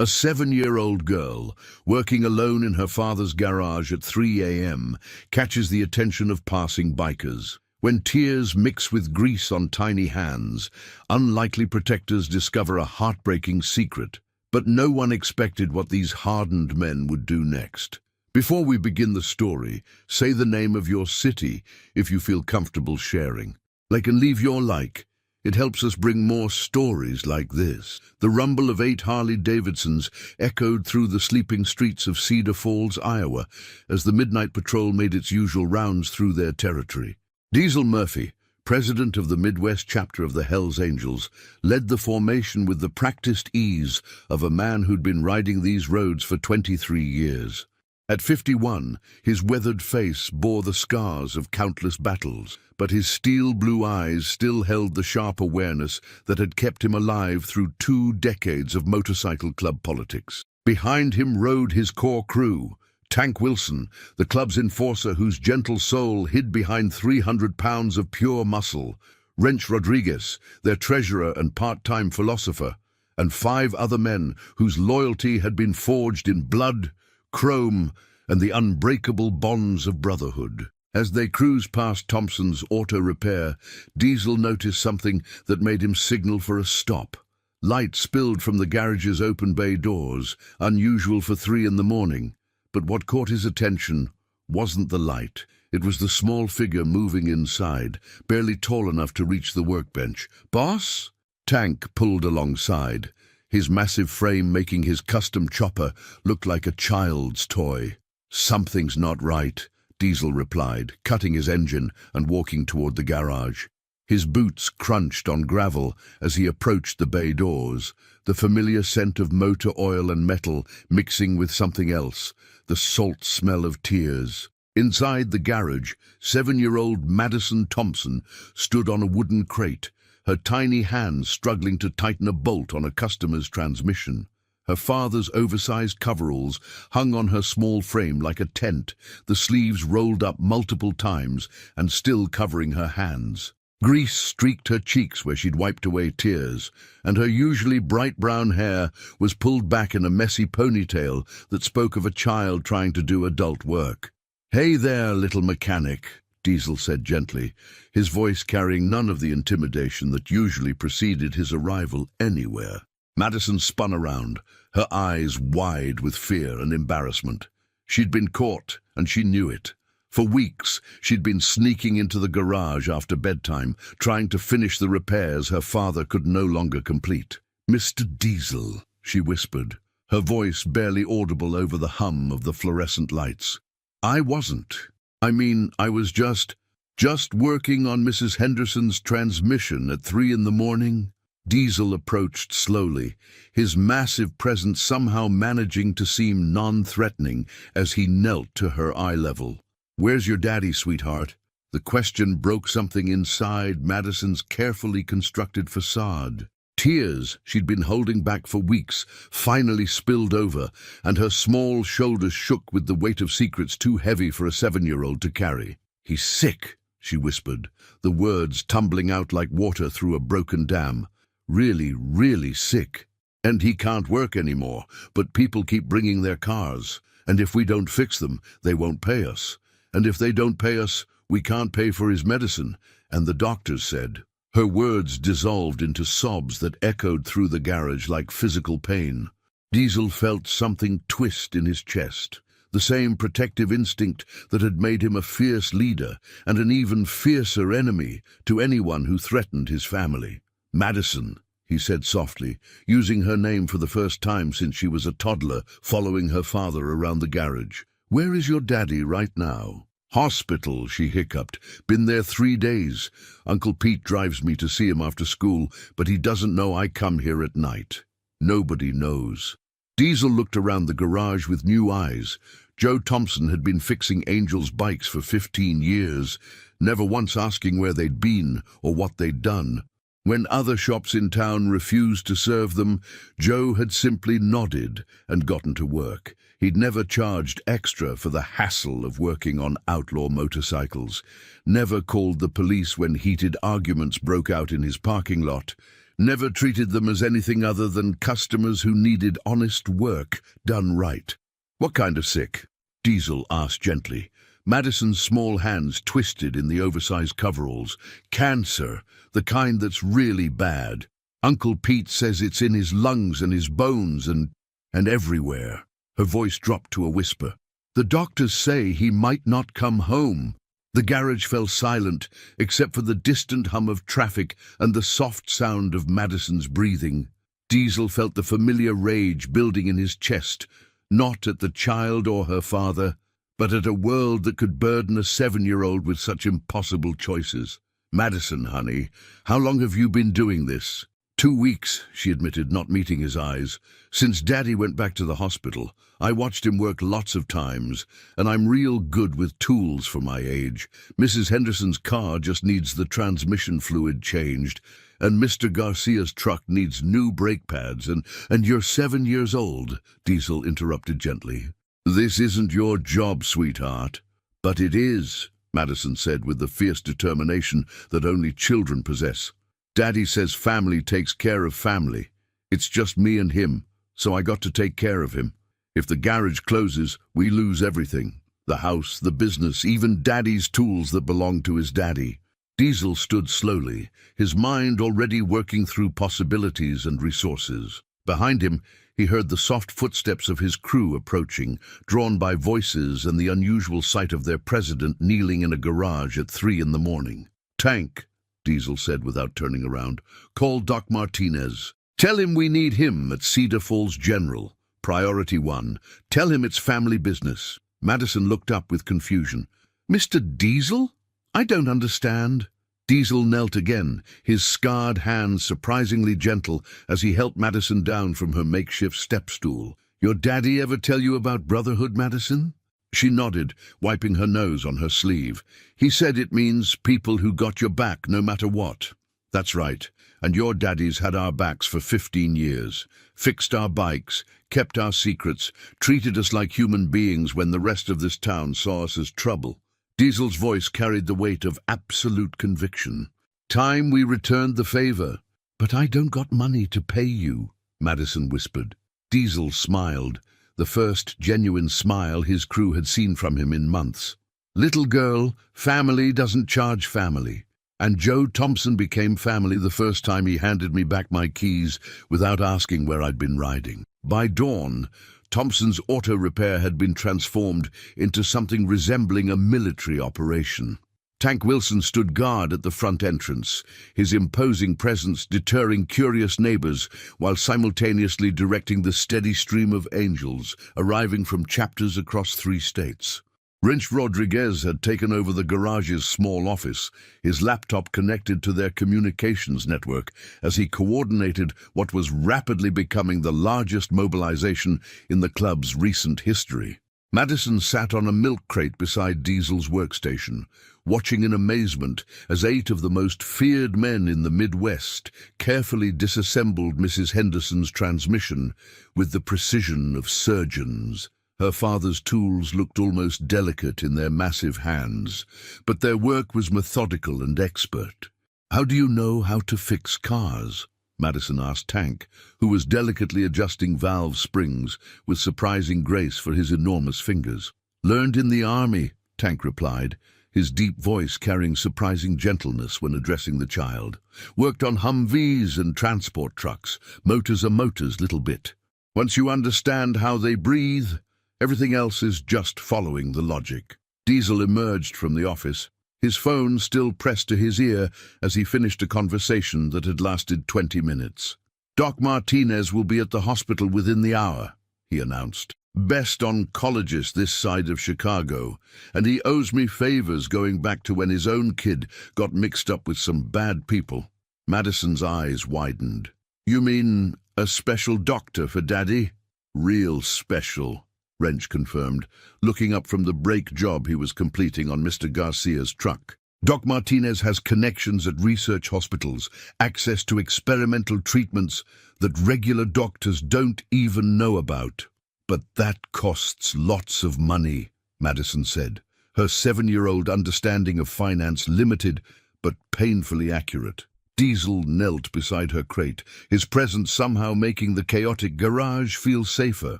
A 7-year-old girl, working alone in her father's garage at 3 a.m., catches the attention of passing bikers. When tears mix with grease on tiny hands, unlikely protectors discover a heartbreaking secret. But no one expected what these hardened men would do next. Before we begin the story, say the name of your city if you feel comfortable sharing. And leave your like. It helps us bring more stories like this. The rumble of 8 Harley-Davidsons echoed through the sleeping streets of Cedar Falls, Iowa, as the Midnight Patrol made its usual rounds through their territory. Diesel Murphy, president of the Midwest chapter of the Hells Angels, led the formation with the practiced ease of a man who'd been riding these roads for 23 years. At 51, his weathered face bore the scars of countless battles, but his steel blue eyes still held the sharp awareness that had kept him alive through 2 decades of motorcycle club politics. Behind him rode his core crew, Tank Wilson, the club's enforcer whose gentle soul hid behind 300 pounds of pure muscle, Wrench Rodriguez, their treasurer and part-time philosopher, and 5 other men whose loyalty had been forged in blood, chrome, and the unbreakable bonds of brotherhood. As they cruised past Thompson's auto repair, Diesel noticed something that made him signal for a stop. Light spilled from the garage's open bay doors, unusual for 3 in the morning. But what caught his attention wasn't the light. It was the small figure moving inside, barely tall enough to reach the workbench. "Boss?" Tank pulled alongside, his massive frame making his custom chopper look like a child's toy. "Something's not right," Diesel replied, cutting his engine and walking toward the garage. His boots crunched on gravel as he approached the bay doors, the familiar scent of motor oil and metal mixing with something else, the salt smell of tears. Inside the garage, 7-year-old Madison Thompson stood on a wooden crate, her tiny hands struggling to tighten a bolt on a customer's transmission. Her father's oversized coveralls hung on her small frame like a tent, the sleeves rolled up multiple times and still covering her hands. Grease streaked her cheeks where she'd wiped away tears, and her usually bright brown hair was pulled back in a messy ponytail that spoke of a child trying to do adult work. "Hey there, little mechanic," Diesel said gently, his voice carrying none of the intimidation that usually preceded his arrival anywhere. Madison spun around, her eyes wide with fear and embarrassment. She'd been caught, and she knew it. For weeks, she'd been sneaking into the garage after bedtime, trying to finish the repairs her father could no longer complete. "Mr. Diesel," she whispered, her voice barely audible over the hum of the fluorescent lights. "I wasn't. I was just working on Mrs. Henderson's transmission at 3 in the morning." Diesel approached slowly, his massive presence somehow managing to seem non-threatening as he knelt to her eye level. "Where's your daddy, sweetheart?" The question broke something inside Madison's carefully constructed facade. Tears she'd been holding back for weeks finally spilled over, and her small shoulders shook with the weight of secrets too heavy for a 7-year-old to carry. "He's sick," she whispered, the words tumbling out like water through a broken dam. "Really, really sick. And he can't work anymore, but people keep bringing their cars. And if we don't fix them, they won't pay us. And if they don't pay us, we can't pay for his medicine. And the doctors said." Her words dissolved into sobs that echoed through the garage like physical pain. Diesel felt something twist in his chest, the same protective instinct that had made him a fierce leader and an even fiercer enemy to anyone who threatened his family. "Madison," he said softly, using her name for the first time since she was a toddler following her father around the garage. "Where is your daddy right now?" "Hospital," she hiccuped. "Been there 3 days. Uncle Pete drives me to see him after school, but he doesn't know I come here at night." Nobody knows. Diesel looked around the garage with new eyes. Joe Thompson had been fixing Angel's bikes for 15 years, never once asking where they'd been or what they'd done. When other shops in town refused to serve them, Joe had simply nodded and gotten to work. He'd never charged extra for the hassle of working on outlaw motorcycles, never called the police when heated arguments broke out in his parking lot, never treated them as anything other than customers who needed honest work done right. "What kind of sick?" Diesel asked gently. Madison's small hands twisted in the oversized coveralls. "Cancer, the kind that's really bad. Uncle Pete says it's in his lungs and his bones and everywhere." Her voice dropped to a whisper. "The doctors say he might not come home." The garage fell silent, except for the distant hum of traffic and the soft sound of Madison's breathing. Diesel felt the familiar rage building in his chest, not at the child or her father, but at a world that could burden a 7-year-old with such impossible choices. "Madison, honey, how long have you been doing this?" 2 weeks, she admitted, not meeting his eyes. "Since Daddy went back to the hospital, I watched him work lots of times, and I'm real good with tools for my age. Mrs. Henderson's car just needs the transmission fluid changed, and Mr. Garcia's truck needs new brake pads, and you're 7 years old," Diesel interrupted gently. "This isn't your job, sweetheart." "But it is," Madison said with the fierce determination that only children possess. "Daddy says family takes care of family. It's just me and him, so I got to take care of him. If the garage closes, we lose everything. The house, the business, even Daddy's tools that belong to his daddy." Diesel stood slowly, his mind already working through possibilities and resources. Behind him, he heard the soft footsteps of his crew approaching, drawn by voices and the unusual sight of their president kneeling in a garage at 3 in the morning. "Tank," Diesel said without turning around. "Call Doc Martinez. Tell him we need him at Cedar Falls General. Priority 1. Tell him it's family business." Madison looked up with confusion. "Mr. Diesel? I don't understand." Diesel knelt again, his scarred hands surprisingly gentle as he helped Madison down from her makeshift step stool. "Your daddy ever tell you about Brotherhood, Madison?" She nodded, wiping her nose on her sleeve. "He said it means people who got your back no matter what." "That's right, and your daddies had our backs for 15 years, fixed our bikes, kept our secrets, treated us like human beings when the rest of this town saw us as trouble." Diesel's voice carried the weight of absolute conviction. "Time we returned the favor." "But I don't got money to pay you," Madison whispered. Diesel smiled, the first genuine smile his crew had seen from him in months. "Little girl, family doesn't charge family. And Joe Thompson became family the first time he handed me back my keys without asking where I'd been riding." By dawn, Thompson's auto repair had been transformed into something resembling a military operation. Tank Wilson stood guard at the front entrance, his imposing presence deterring curious neighbors while simultaneously directing the steady stream of angels arriving from chapters across 3 states. Wrench Rodriguez had taken over the garage's small office, his laptop connected to their communications network as he coordinated what was rapidly becoming the largest mobilization in the club's recent history. Madison sat on a milk crate beside Diesel's workstation, watching in amazement as 8 of the most feared men in the Midwest carefully disassembled Mrs. Henderson's transmission with the precision of surgeons. Her father's tools looked almost delicate in their massive hands, but their work was methodical and expert. "How do you know how to fix cars?" Madison asked Tank, who was delicately adjusting valve springs with surprising grace for his enormous fingers. "Learned in the army," Tank replied, his deep voice carrying surprising gentleness when addressing the child. "Worked on Humvees and transport trucks. Motors are motors, little bit. Once you understand how they breathe, everything else is just following the logic." Diesel emerged from the office, his phone still pressed to his ear as he finished a conversation that had lasted 20 minutes. "Doc Martinez will be at the hospital within the hour," he announced. "Best oncologist this side of Chicago, and he owes me favors going back to when his own kid got mixed up with some bad people." Madison's eyes widened. "You mean a special doctor for Daddy?" "Real special," Wrench confirmed, looking up from the brake job he was completing on Mr. Garcia's truck. "Doc Martinez has connections at research hospitals, access to experimental treatments that regular doctors don't even know about." "But that costs lots of money," Madison said, her 7-year-old understanding of finance limited but painfully accurate. Diesel knelt beside her crate, his presence somehow making the chaotic garage feel safer.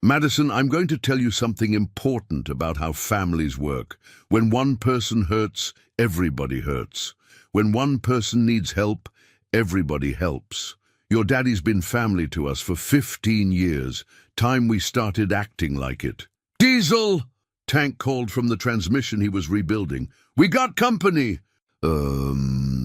"Madison, I'm going to tell you something important about how families work. When one person hurts, everybody hurts. When one person needs help, everybody helps. Your daddy's been family to us for 15 years. Time we started acting like it." "Diesel!" Tank called from the transmission he was rebuilding. "We got company!"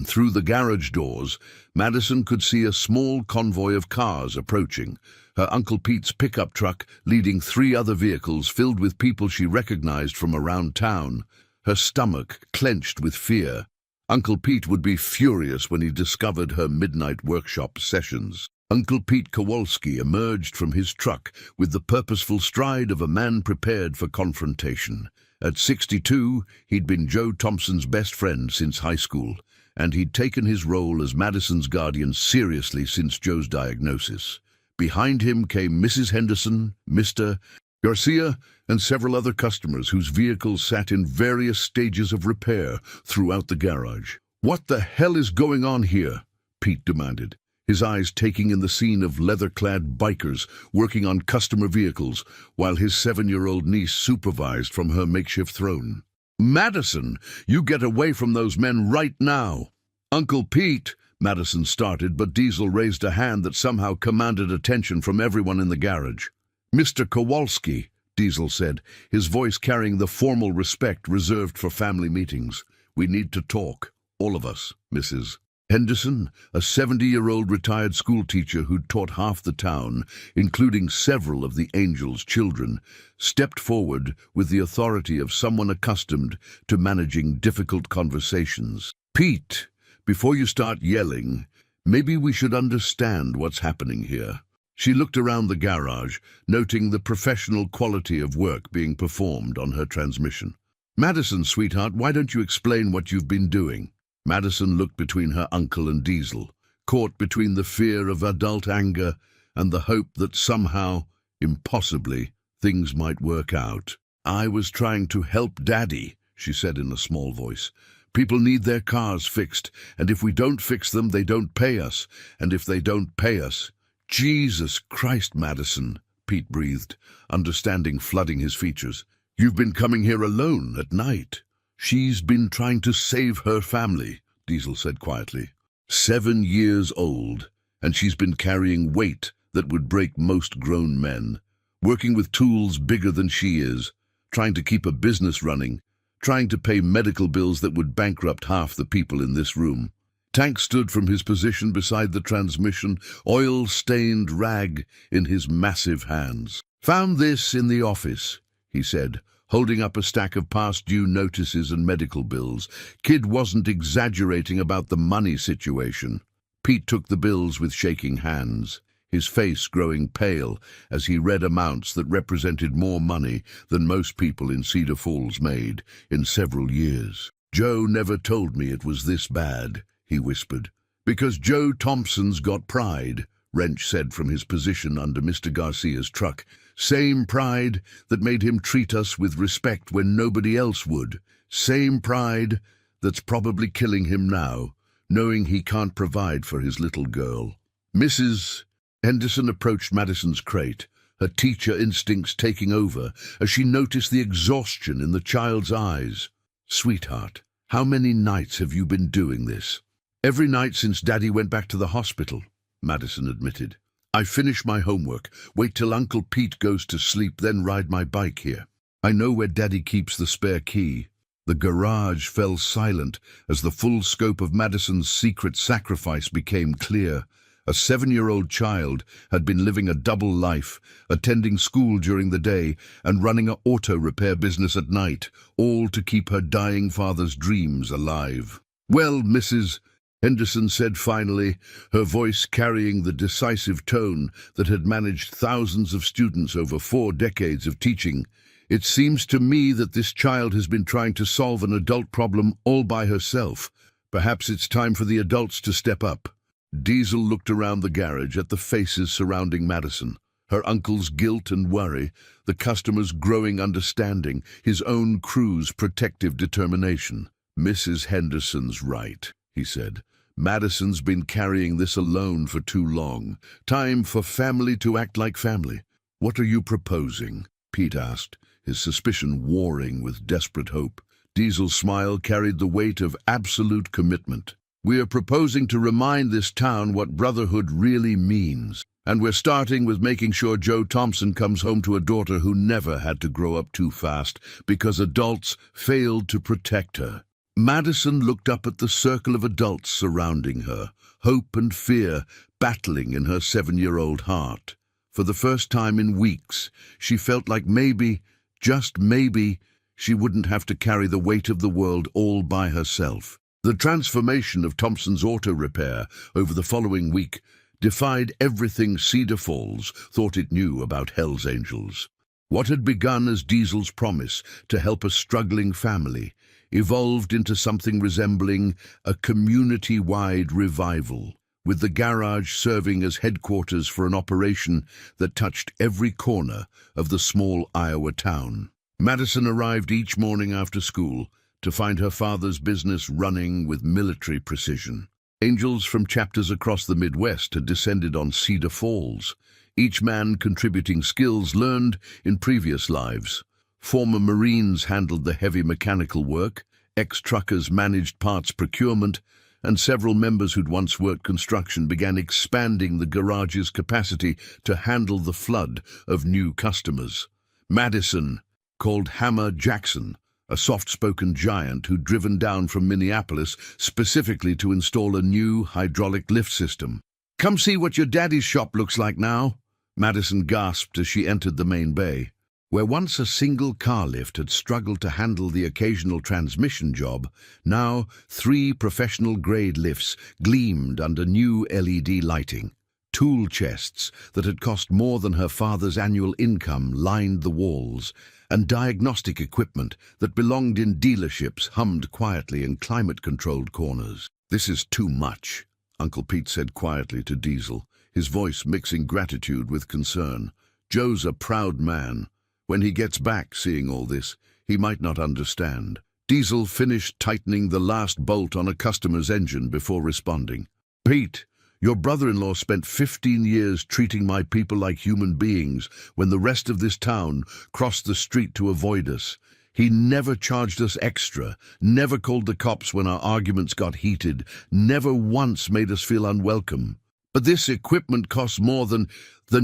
Through the garage doors, Madison could see a small convoy of cars approaching, her Uncle Pete's pickup truck leading 3 other vehicles filled with people she recognized from around town. Her stomach clenched with fear. Uncle Pete would be furious when he discovered her midnight workshop sessions. Uncle Pete Kowalski emerged from his truck with the purposeful stride of a man prepared for confrontation. At 62, he'd been Joe Thompson's best friend since high school, and he'd taken his role as Madison's guardian seriously since Joe's diagnosis. Behind him came Mrs. Henderson, Mr. Garcia, and several other customers whose vehicles sat in various stages of repair throughout the garage. "What the hell is going on here?" Pete demanded, his eyes taking in the scene of leather-clad bikers working on customer vehicles while his 7-year-old niece supervised from her makeshift throne. "Madison, you get away from those men right now!" "Uncle Pete," Madison started, but Diesel raised a hand that somehow commanded attention from everyone in the garage. "Mr. Kowalski," Diesel said, his voice carrying the formal respect reserved for family meetings. "We need to talk, all of us, Mrs. Henderson, a 70-year-old retired schoolteacher who'd taught half the town, including several of the Angels' children, stepped forward with the authority of someone accustomed to managing difficult conversations. "Pete, before you start yelling, maybe we should understand what's happening here." She looked around the garage, noting the professional quality of work being performed on her transmission. "Madison, sweetheart, why don't you explain what you've been doing?" Madison looked between her uncle and Diesel, caught between the fear of adult anger and the hope that somehow, impossibly, things might work out. "I was trying to help Daddy," she said in a small voice. "People need their cars fixed, and if we don't fix them, they don't pay us. And if they don't pay us—" "Jesus Christ, Madison," Pete breathed, understanding flooding his features. "You've been coming here alone at night." "She's been trying to save her family," Diesel said quietly. 7 years old, and she's been carrying weight that would break most grown men, working with tools bigger than she is, trying to keep a business running, trying to pay medical bills that would bankrupt half the people in this room. Tank stood from his position beside the transmission, oil-stained rag in his massive hands. "Found this in the office," he said, holding up a stack of past-due notices and medical bills. Kid wasn't exaggerating about the money situation. Pete took the bills with shaking hands, his face growing pale as he read amounts that represented more money than most people in Cedar Falls made in several years. "Joe never told me it was this bad," he whispered. "Because Joe Thompson's got pride," Wrench said from his position under Mr. Garcia's truck. "Same pride that made him treat us with respect when nobody else would. Same pride that's probably killing him now, knowing he can't provide for his little girl." Mrs. Henderson approached Madison's crate, her teacher instincts taking over as she noticed the exhaustion in the child's eyes. "Sweetheart, how many nights have you been doing this?" "Every night since Daddy went back to the hospital," Madison admitted. "I finish my homework, wait till Uncle Pete goes to sleep, then ride my bike here. I know where Daddy keeps the spare key." The garage fell silent as the full scope of Madison's secret sacrifice became clear. A 7-year-old child had been living a double life, attending school during the day and running an auto repair business at night, all to keep her dying father's dreams alive. "Well, Mrs. Henderson said finally, her voice carrying the decisive tone that had managed thousands of students over 4 decades of teaching, "It seems to me that this child has been trying to solve an adult problem all by herself. Perhaps it's time for the adults to step up." Diesel looked around the garage at the faces surrounding Madison, her uncle's guilt and worry, the customer's growing understanding, his own crew's protective determination. "Mrs. Henderson's right," he said. Madison's been carrying this alone for too long. Time for family to act like family. What are you proposing? Pete asked, his suspicion warring with desperate hope. Diesel's smile carried the weight of absolute commitment. We are proposing to remind this town what brotherhood really means. And we're starting with making sure Joe Thompson comes home to a daughter who never had to grow up too fast because adults failed to protect her. Madison looked up at the circle of adults surrounding her, hope and fear battling in her 7-year-old heart. For the first time in weeks, she felt like maybe, just maybe, she wouldn't have to carry the weight of the world all by herself. The transformation of Thompson's auto repair over the following week defied everything Cedar Falls thought it knew about Hell's Angels. What had begun as Diesel's promise to help a struggling family evolved into something resembling a community-wide revival, with the garage serving as headquarters for an operation that touched every corner of the small Iowa town. Madison arrived each morning after school to find her father's business running with military precision. Angels from chapters across the Midwest had descended on Cedar Falls, each man contributing skills learned in previous lives. Former Marines handled the heavy mechanical work, ex-truckers managed parts procurement, and several members who'd once worked construction began expanding the garage's capacity to handle the flood of new customers. Madison, called Hammer Jackson, a soft-spoken giant who'd driven down from Minneapolis specifically to install a new hydraulic lift system. "Come see what your daddy's shop looks like now," Madison gasped as she entered the main bay. Where once a single car lift had struggled to handle the occasional transmission job, now 3 professional-grade lifts gleamed under new LED lighting. Tool chests that had cost more than her father's annual income lined the walls, and diagnostic equipment that belonged in dealerships hummed quietly in climate-controlled corners. "This is too much," Uncle Pete said quietly to Diesel, his voice mixing gratitude with concern. "Joe's a proud man. When he gets back seeing all this, he might not understand." Diesel finished tightening the last bolt on a customer's engine before responding. "Pete, your brother-in-law spent 15 years treating my people like human beings when the rest of this town crossed the street to avoid us. He never charged us extra, never called the cops when our arguments got heated, never once made us feel unwelcome. But this equipment costs more than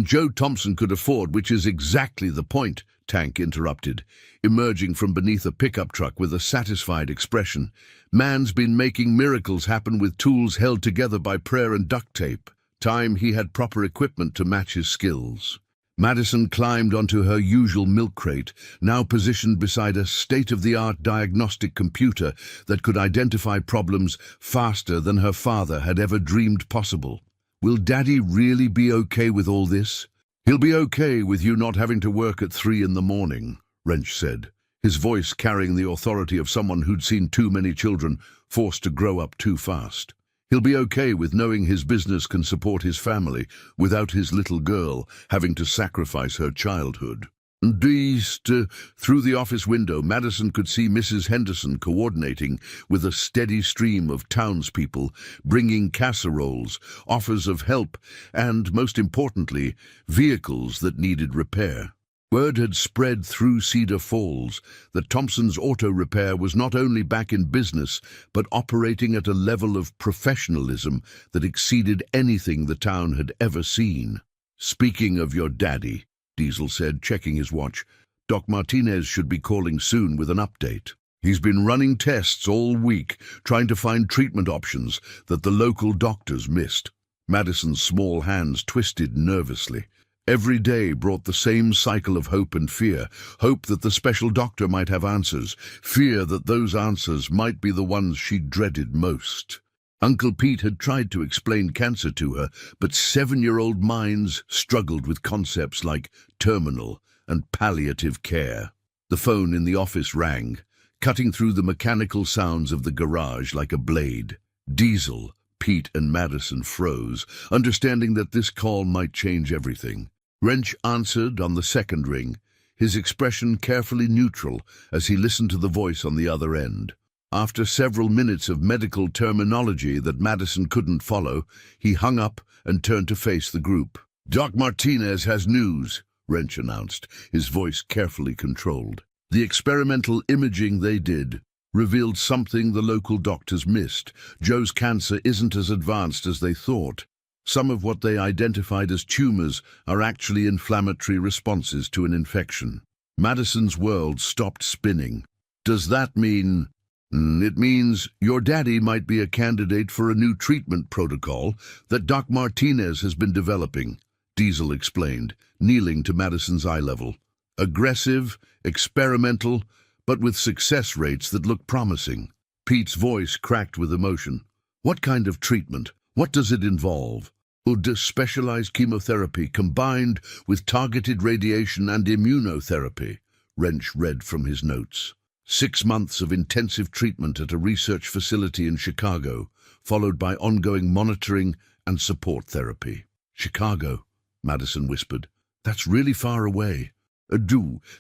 Joe Thompson could afford, which is exactly the point," Tank interrupted, emerging from beneath a pickup truck with a satisfied expression. "Man's been making miracles happen with tools held together by prayer and duct tape. Time he had proper equipment to match his skills." Madison climbed onto her usual milk crate, now positioned beside a state-of-the-art diagnostic computer that could identify problems faster than her father had ever dreamed possible. "Will Daddy really be okay with all this?" "He'll be okay with you not having to work at 3 in the morning, Wrench said, his voice carrying the authority of someone who'd seen too many children forced to grow up too fast. "He'll be okay with knowing his business can support his family without his little girl having to sacrifice her childhood." Through the office window, Madison could see Mrs. Henderson coordinating with a steady stream of townspeople, bringing casseroles, offers of help, and, most importantly, vehicles that needed repair. Word had spread through Cedar Falls that Thompson's Auto Repair was not only back in business, but operating at a level of professionalism that exceeded anything the town had ever seen. "Speaking of your daddy," Diesel said, checking his watch, "Doc Martinez should be calling soon with an update. He's been running tests all week, trying to find treatment options that the local doctors missed." Madison's small hands twisted nervously. Every day brought the same cycle of hope and fear. Hope that the special doctor might have answers. Fear that those answers might be the ones she dreaded most. Uncle Pete had tried to explain cancer to her, but 7-year-old minds struggled with concepts like terminal and palliative care. The phone in the office rang, cutting through the mechanical sounds of the garage like a blade. Diesel, Pete, and Madison froze, understanding that this call might change everything. Wrench answered on the second ring, his expression carefully neutral as he listened to the voice on the other end. After several minutes of medical terminology that Madison couldn't follow, he hung up and turned to face the group. "Doc Martinez has news," Wrench announced, his voice carefully controlled. The experimental imaging they did revealed something the local doctors missed. Joe's cancer isn't as advanced as they thought. Some of what they identified as tumors are actually inflammatory responses to an infection. Madison's world stopped spinning. "Does that mean—" "It means your daddy might be a candidate for a new treatment protocol that Doc Martinez has been developing," Diesel explained, kneeling to Madison's eye level. "Aggressive, experimental, but with success rates that look promising." Pete's voice cracked with emotion. "What kind of treatment? What does it involve?" "Would specialized chemotherapy combined with targeted radiation and immunotherapy," Wrench read from his notes. 6 months of intensive treatment at a research facility in Chicago, followed by ongoing monitoring and support therapy. "Chicago," Madison whispered. "That's really far away."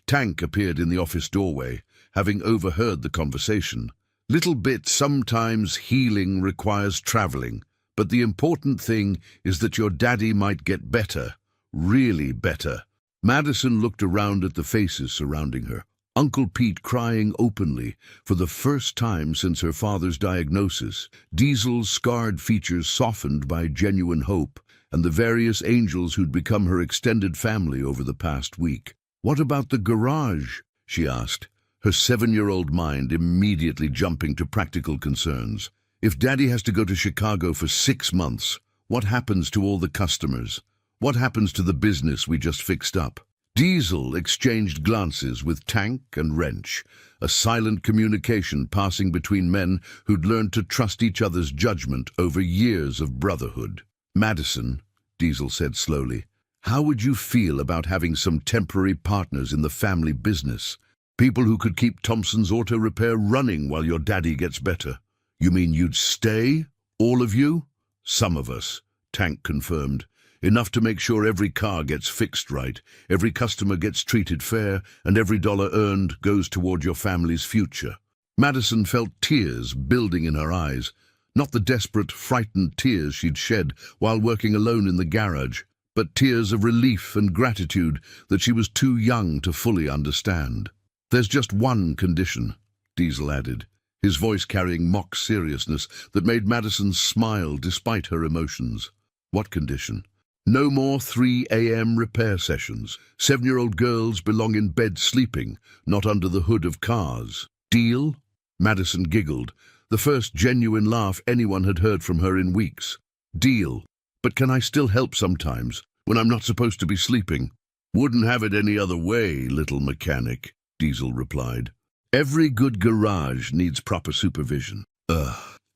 Tank appeared in the office doorway, having overheard the conversation. "Little bit, sometimes healing requires traveling, but the important thing is that your daddy might get better, really better." Madison looked around at the faces surrounding her. Uncle Pete crying openly for the first time since her father's diagnosis, Diesel's scarred features softened by genuine hope, and the various angels who'd become her extended family over the past week. "What about the garage?" she asked, her 7-year-old mind immediately jumping to practical concerns. "If Daddy has to go to Chicago for 6 months, what happens to all the customers? What happens to the business we just fixed up?" Diesel exchanged glances with Tank and Wrench, a silent communication passing between men who'd learned to trust each other's judgment over years of brotherhood. "Madison," Diesel said slowly, "how would you feel about having some temporary partners in the family business? People who could keep Thompson's Auto Repair running while your daddy gets better." "You mean you'd stay? All of you?" "Some of us," Tank confirmed. "Enough to make sure every car gets fixed right, every customer gets treated fair, and every dollar earned goes toward your family's future." Madison felt tears building in her eyes, not the desperate, frightened tears she'd shed while working alone in the garage, but tears of relief and gratitude that she was too young to fully understand. "There's just one condition," Diesel added, his voice carrying mock seriousness that made Madison smile despite her emotions. "What condition?" "No more 3 a.m. repair sessions. 7-year-old girls belong in bed sleeping, not under the hood of cars." "Deal?" Madison giggled, the first genuine laugh anyone had heard from her in weeks. "Deal. But can I still help sometimes, when I'm not supposed to be sleeping?" "Wouldn't have it any other way, little mechanic," Diesel replied. "Every good garage needs proper supervision."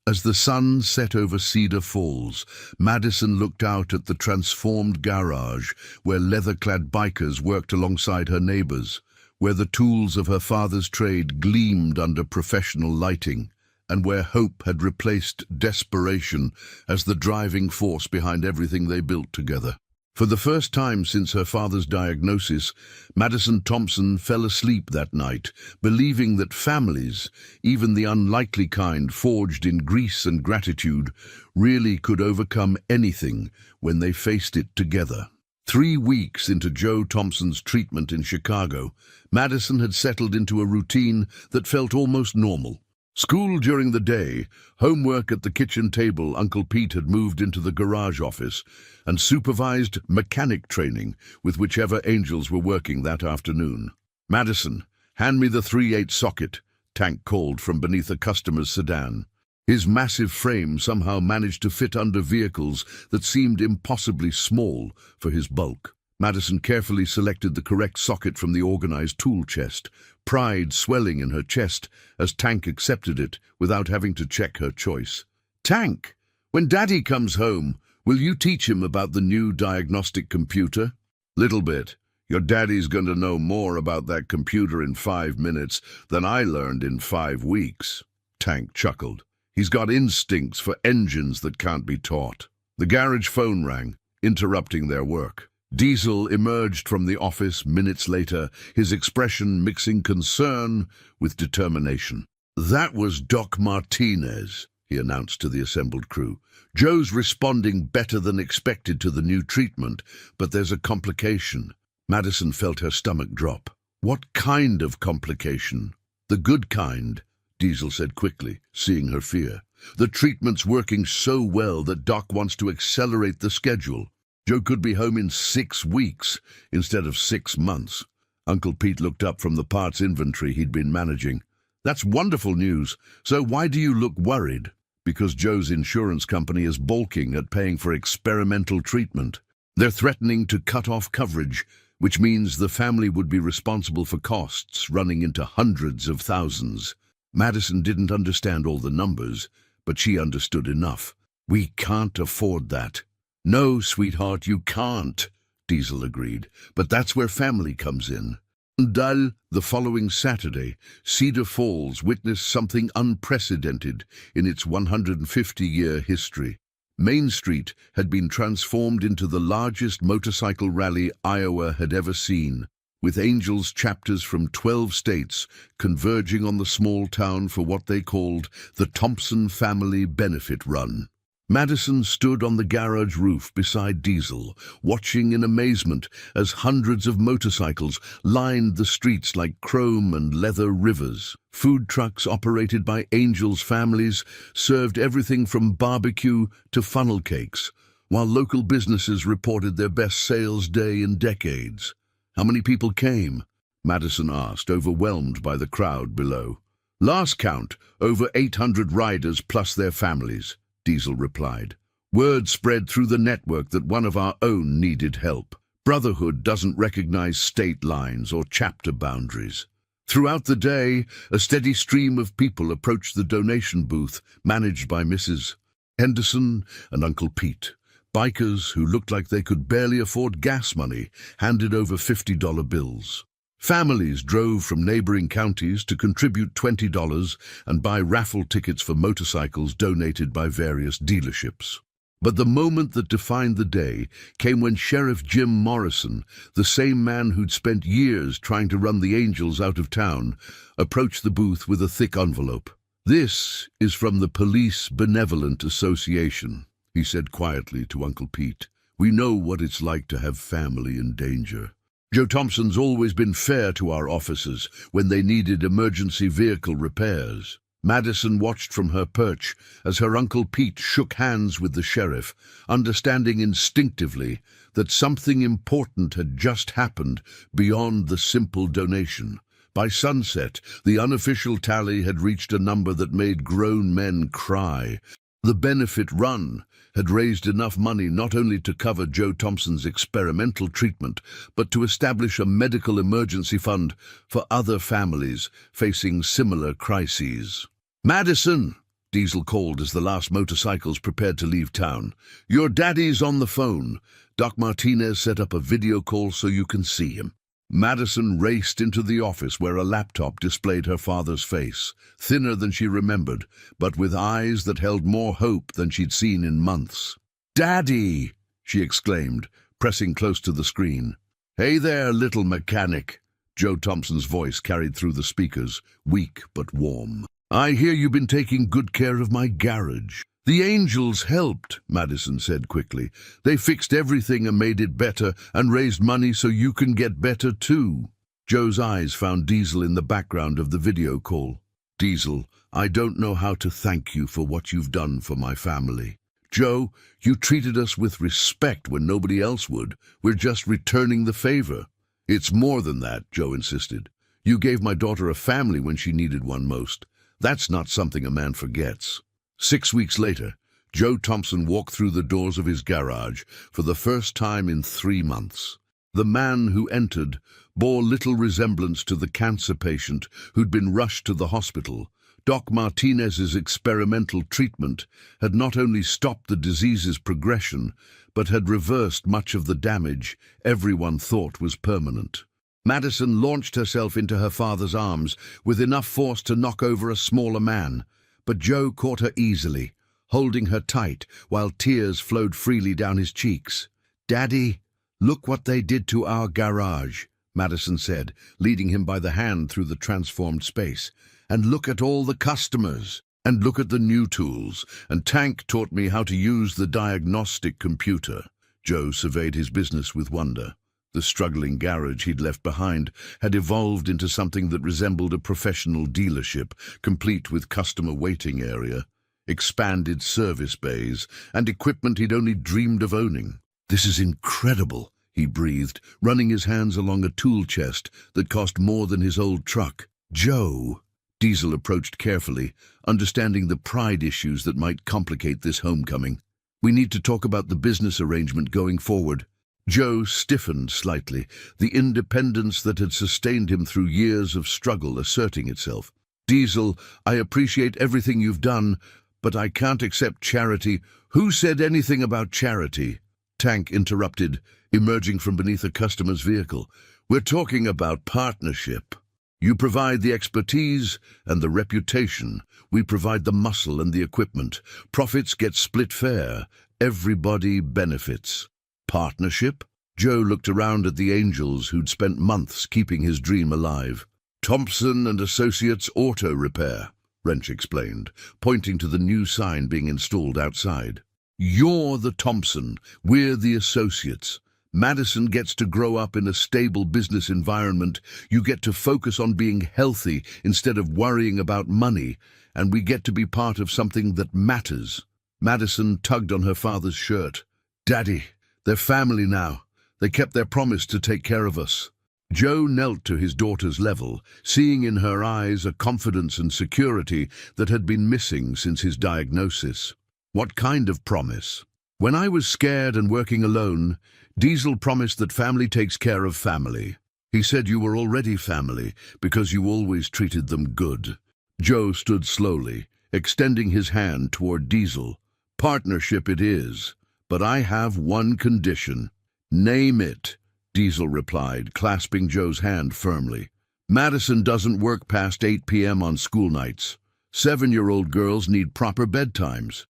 As the sun set over Cedar Falls, Madison looked out at the transformed garage where leather-clad bikers worked alongside her neighbors, where the tools of her father's trade gleamed under professional lighting, and where hope had replaced desperation as the driving force behind everything they built together. For the first time since her father's diagnosis, Madison Thompson fell asleep that night, believing that families, even the unlikely kind forged in grease and gratitude, really could overcome anything when they faced it together. 3 weeks into Joe Thompson's treatment in Chicago, Madison had settled into a routine that felt almost normal. School during the day, homework at the kitchen table Uncle Pete had moved into the garage office, and supervised mechanic training with whichever angels were working that afternoon. "Madison, hand me the 3/8 socket," Tank called from beneath a customer's sedan. His massive frame somehow managed to fit under vehicles that seemed impossibly small for his bulk. Madison carefully selected the correct socket from the organized tool chest, pride swelling in her chest as Tank accepted it without having to check her choice. "Tank, when Daddy comes home, will you teach him about the new diagnostic computer?" "Little bit. Your daddy's going to know more about that computer in 5 minutes than I learned in 5 weeks." Tank chuckled. "He's got instincts for engines that can't be taught." The garage phone rang, interrupting their work. Diesel emerged from the office minutes later, his expression mixing concern with determination. "That was Doc Martinez," he announced to the assembled crew. "Joe's responding better than expected to the new treatment, but there's a complication." Madison felt her stomach drop. "What kind of complication?" "The good kind," Diesel said quickly, seeing her fear. "The treatment's working so well that Doc wants to accelerate the schedule. Joe could be home in 6 weeks instead of 6 months. Uncle Pete looked up from the parts inventory he'd been managing. "That's wonderful news. So why do you look worried?" "Because Joe's insurance company is balking at paying for experimental treatment. They're threatening to cut off coverage, which means the family would be responsible for costs running into hundreds of thousands." Madison didn't understand all the numbers, but she understood enough. "We can't afford that." "No, sweetheart, you can't," Diesel agreed, "but that's where family comes in." The following Saturday, Cedar Falls witnessed something unprecedented in its 150-year history. Main Street had been transformed into the largest motorcycle rally Iowa had ever seen, with Angels chapters from 12 states converging on the small town for what they called the Thompson Family Benefit Run. Madison stood on the garage roof beside Diesel, watching in amazement as hundreds of motorcycles lined the streets like chrome and leather rivers. Food trucks operated by Angels families served everything from barbecue to funnel cakes, while local businesses reported their best sales day in decades. "How many people came?" Madison asked, overwhelmed by the crowd below. "Last count, over 800 riders plus their families," Diesel replied. "Word spread through the network that one of our own needed help. Brotherhood doesn't recognize state lines or chapter boundaries." Throughout the day, a steady stream of people approached the donation booth managed by Mrs. Henderson and Uncle Pete. Bikers who looked like they could barely afford gas money handed over $50 bills. Families drove from neighboring counties to contribute $20 and buy raffle tickets for motorcycles donated by various dealerships. But the moment that defined the day came when Sheriff Jim Morrison, the same man who'd spent years trying to run the Angels out of town, approached the booth with a thick envelope. "This is from the Police Benevolent Association," he said quietly to Uncle Pete. "We know what it's like to have family in danger. Joe Thompson's always been fair to our officers when they needed emergency vehicle repairs." Madison watched from her perch as her Uncle Pete shook hands with the sheriff, understanding instinctively that something important had just happened beyond the simple donation. By sunset, the unofficial tally had reached a number that made grown men cry. The benefit run had raised enough money not only to cover Joe Thompson's experimental treatment, but to establish a medical emergency fund for other families facing similar crises. "Madison," Diesel called as the last motorcycles prepared to leave town. "Your daddy's on the phone. Doc Martinez set up a video call so you can see him." Madison raced into the office where a laptop displayed her father's face, thinner than she remembered, but with eyes that held more hope than she'd seen in months. "Daddy!" she exclaimed, pressing close to the screen. "Hey there, little mechanic," Joe Thompson's voice carried through the speakers, weak but warm. "I hear you've been taking good care of my garage." "The Angels helped," Madison said quickly. "They fixed everything and made it better and raised money so you can get better too." Joe's eyes found Diesel in the background of the video call. "Diesel, I don't know how to thank you for what you've done for my family. Joe, you treated us with respect when nobody else would. We're just returning the favor." "It's more than that," Joe insisted. "You gave my daughter a family when she needed one most. That's not something a man forgets." 6 weeks later, Joe Thompson walked through the doors of his garage for the first time in 3 months. The man who entered bore little resemblance to the cancer patient who'd been rushed to the hospital. Doc Martinez's experimental treatment had not only stopped the disease's progression, but had reversed much of the damage everyone thought was permanent. Madison launched herself into her father's arms with enough force to knock over a smaller man. But Joe caught her easily, holding her tight while tears flowed freely down his cheeks. "Daddy, look what they did to our garage," Madison said, leading him by the hand through the transformed space. "And look at all the customers. And look at the new tools. And Tank taught me how to use the diagnostic computer." Joe surveyed his business with wonder. The struggling garage he'd left behind had evolved into something that resembled a professional dealership, complete with customer waiting area, expanded service bays, and equipment he'd only dreamed of owning. "This is incredible," he breathed, running his hands along a tool chest that cost more than his old truck. "Joe," Diesel approached carefully, understanding the pride issues that might complicate this homecoming. "We need to talk about the business arrangement going forward." Joe stiffened slightly, the independence that had sustained him through years of struggle asserting itself. "Diesel, I appreciate everything you've done, but I can't accept charity." "Who said anything about charity?" Tank interrupted, emerging from beneath a customer's vehicle. "We're talking about partnership. You provide the expertise and the reputation. We provide the muscle and the equipment. Profits get split fair. Everybody benefits." "Partnership?" Joe looked around at the angels who'd spent months keeping his dream alive. "Thompson and Associates Auto Repair," Wrench explained, pointing to the new sign being installed outside. "You're the Thompson, we're the Associates. Madison gets to grow up in a stable business environment. You get to focus on being healthy instead of worrying about money, and we get to be part of something that matters." Madison tugged on her father's shirt. "Daddy, they're family now. They kept their promise to take care of us." Joe knelt to his daughter's level, seeing in her eyes a confidence and security that had been missing since his diagnosis. "What kind of promise?" "When I was scared and working alone, Diesel promised that family takes care of family. He said you were already family because you always treated them good." Joe stood slowly, extending his hand toward Diesel. "Partnership it is, but I have one condition." "Name it," Diesel replied, clasping Joe's hand firmly. "Madison doesn't work past 8 p.m. on school nights. 7-year-old girls need proper bedtimes."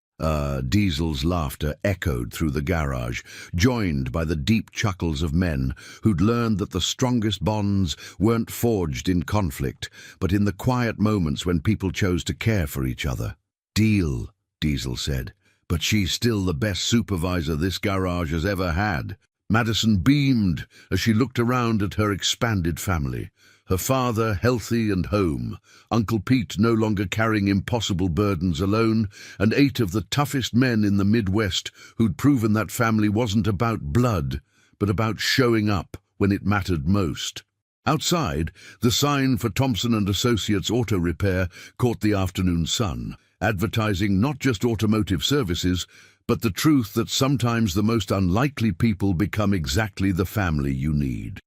Diesel's laughter echoed through the garage, joined by the deep chuckles of men who'd learned that the strongest bonds weren't forged in conflict, but in the quiet moments when people chose to care for each other. "Deal," Diesel said, "but she's still the best supervisor this garage has ever had." Madison beamed as she looked around at her expanded family. Her father healthy and home, Uncle Pete no longer carrying impossible burdens alone, and 8 of the toughest men in the Midwest who'd proven that family wasn't about blood, but about showing up when it mattered most. Outside, the sign for Thompson and Associates Auto Repair caught the afternoon sun, advertising not just automotive services, but the truth that sometimes the most unlikely people become exactly the family you need.